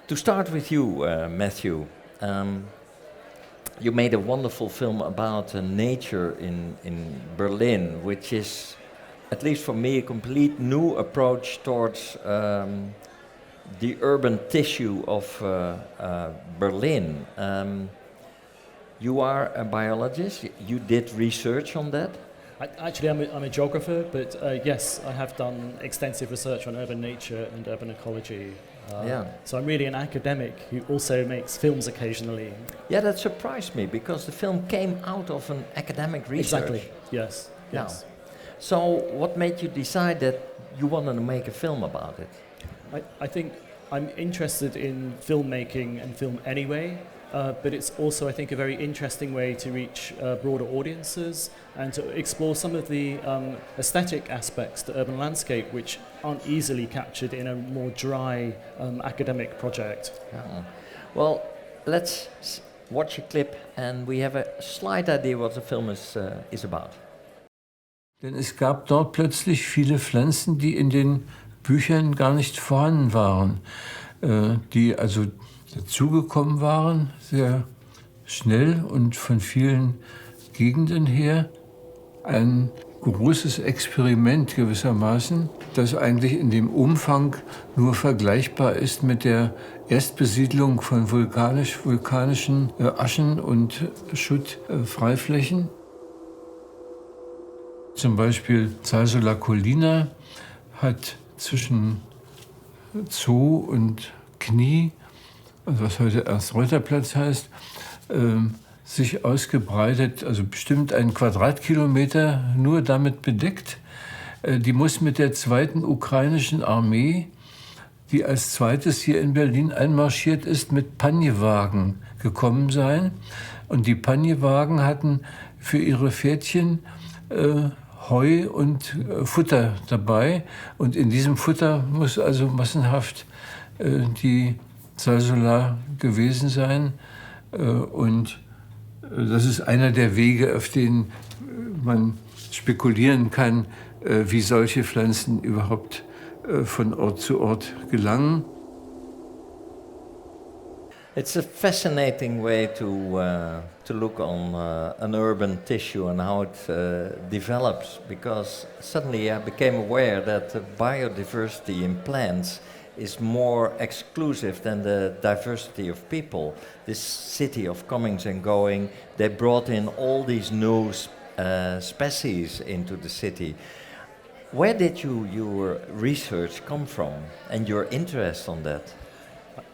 To start with you, Matthew, you made a wonderful film about nature in Berlin, which is, at least for me, a complete new approach towards the urban tissue of Berlin. You are a biologist. You did research on that. I'm a geographer, but yes, I have done extensive research on urban nature and urban ecology. So I'm really an academic who also makes films occasionally. Yeah, that surprised me because the film came out of an academic research. Exactly, yes. So what made you decide that you wanted to make a film about it? I think I'm interested in filmmaking and film anyway, but it's also, I think, a very interesting way to reach broader audiences and to explore some of the aesthetic aspects to urban landscape which aren't easily captured in a more dry academic project. Yeah. Well, let's watch a clip and we have a slight idea what the film is about. Denn es gab dort plötzlich viele Pflanzen, die in den Büchern gar nicht vorhanden waren, die also dazugekommen waren, sehr schnell und von vielen Gegenden her. Ein großes Experiment gewissermaßen, das eigentlich in dem Umfang nur vergleichbar ist mit der Erstbesiedlung von vulkanischen Aschen- und Schuttfreiflächen. Zum Beispiel Salsola Collina hat zwischen Zoo und Knie, also was heute Ernst-Reuter-Platz heißt, sich ausgebreitet, also bestimmt einen Quadratkilometer nur damit bedeckt. Die muss mit der 2. ukrainischen Armee, die als zweites hier in Berlin einmarschiert ist, mit Panjewagen gekommen sein. Und die Panjewagen hatten für ihre Pferdchen Heu und Futter dabei. Und in diesem Futter muss also massenhaft die Salsola gewesen sein. Und das ist einer der Wege, auf denen man spekulieren kann, wie solche Pflanzen überhaupt von Ort zu Ort gelangen. It's a fascinating way to look on an urban tissue and how it develops, because suddenly I became aware that the biodiversity in plants is more exclusive than the diversity of people. This city of comings and going, they brought in all these new species into the city. Where did your research come from and your interest on that?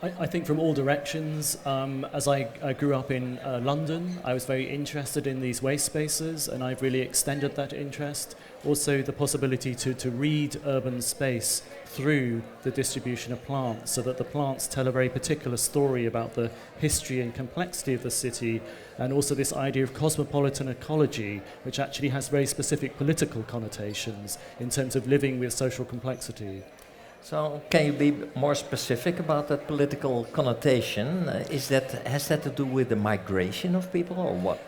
I think from all directions. As I grew up in London, I was very interested in these waste spaces, and I've really extended that interest. Also the possibility to read urban space through the distribution of plants, so that the plants tell a very particular story about the history and complexity of the city, and also this idea of cosmopolitan ecology, which actually has very specific political connotations in terms of living with social complexity. So, can you be more specific about that political connotation? Has that to do with the migration of people, or what?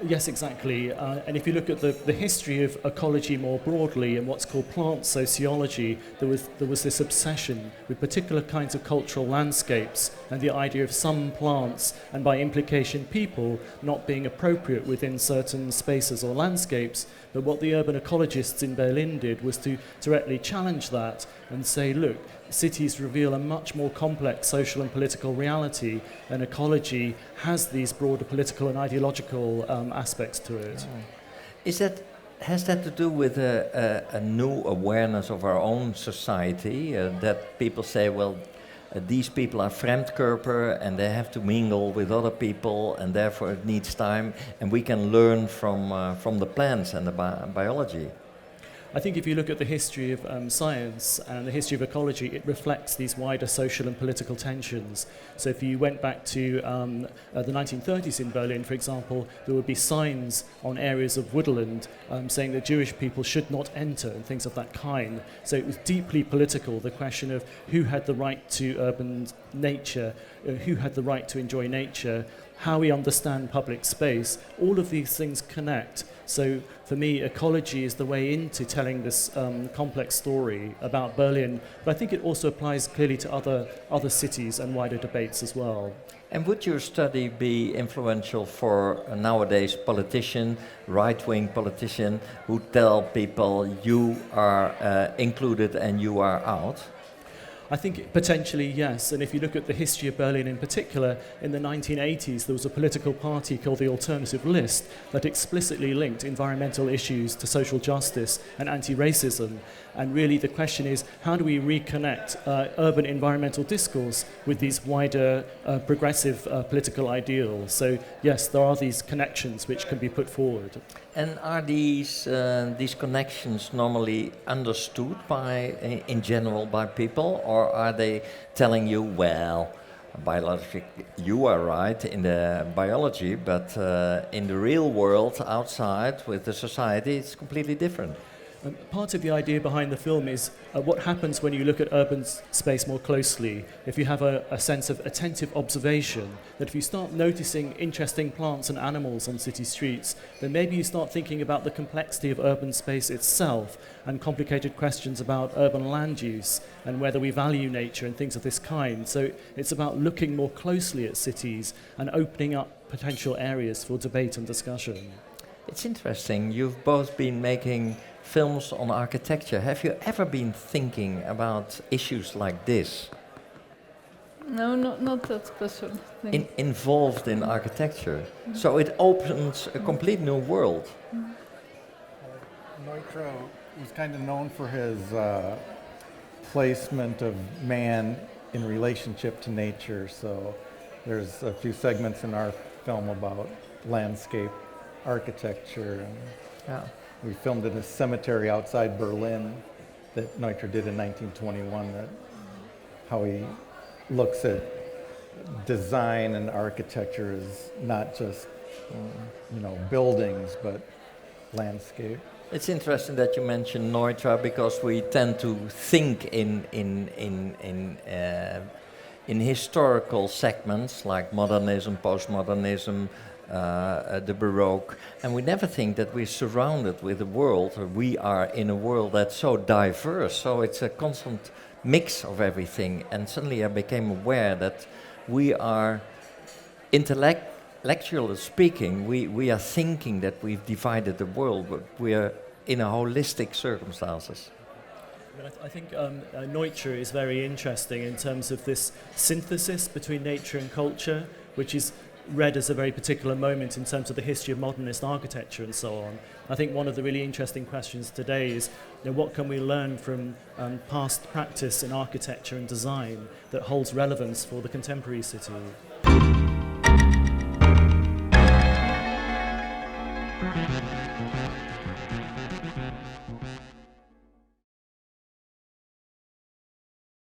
Yes, exactly. And if you look at the history of ecology more broadly and what's called plant sociology, there was this obsession with particular kinds of cultural landscapes and the idea of some plants, and by implication people, not being appropriate within certain spaces or landscapes. But what the urban ecologists in Berlin did was to directly challenge that and say, look, cities reveal a much more complex social and political reality, and ecology has these broader political and ideological aspects to it. Has that to do with a new awareness of our own society, that people say, well, these people are Fremdkörper and they have to mingle with other people, and therefore it needs time, and we can learn from the plants and the biology? I think if you look at the history of science and the history of ecology, it reflects these wider social and political tensions. So if you went back to the 1930s in Berlin, for example, there would be signs on areas of woodland saying that Jewish people should not enter and things of that kind. So it was deeply political, the question of who had the right to urban nature, who had the right to enjoy nature, how we understand public space. All of these things connect. So for me, ecology is the way into telling this complex story about Berlin, but I think it also applies clearly to other cities and wider debates as well. And would your study be influential for a nowadays politician, right-wing politician, who tell people you are included and you are out? I think potentially yes, and if you look at the history of Berlin in particular, in the 1980s there was a political party called the Alternative List that explicitly linked environmental issues to social justice and anti-racism. And really the question is, how do we reconnect urban environmental discourse with these wider progressive political ideals? So yes, there are these connections which can be put forward. And are these connections normally understood in general by people, or are they telling you, well, biologically you are right in the biology, but in the real world outside with the society it's completely different? Part of the idea behind the film is what happens when you look at urban space more closely. If you have a sense of attentive observation, that if you start noticing interesting plants and animals on city streets, then maybe you start thinking about the complexity of urban space itself and complicated questions about urban land use and whether we value nature and things of this kind. So it's about looking more closely at cities and opening up potential areas for debate and discussion. It's interesting. You've both been making films on architecture. Have you ever been thinking about issues like this? No, not that special thing. Involved in architecture. So it opens a complete new world. Natura was kind of known for his placement of man in relationship to nature. So there's a few segments in our film about landscape architecture. And we filmed in a cemetery outside Berlin that Natura did in 1921, that how he looks at design and architecture as not just buildings, but landscape. It's interesting that you mention Natura, because we tend to think in historical segments like modernism, postmodernism, the Baroque, and we never think that we're surrounded with a world, or we are in a world that's so diverse, so it's a constant mix of everything. And suddenly I became aware that we are, intellectually speaking, we are thinking that we've divided the world, but we are in a holistic circumstances. I think Natura is very interesting in terms of this synthesis between nature and culture, which is read as a very particular moment in terms of the history of modernist architecture and so on. I think one of the really interesting questions today is, what can we learn from past practice in architecture and design that holds relevance for the contemporary city?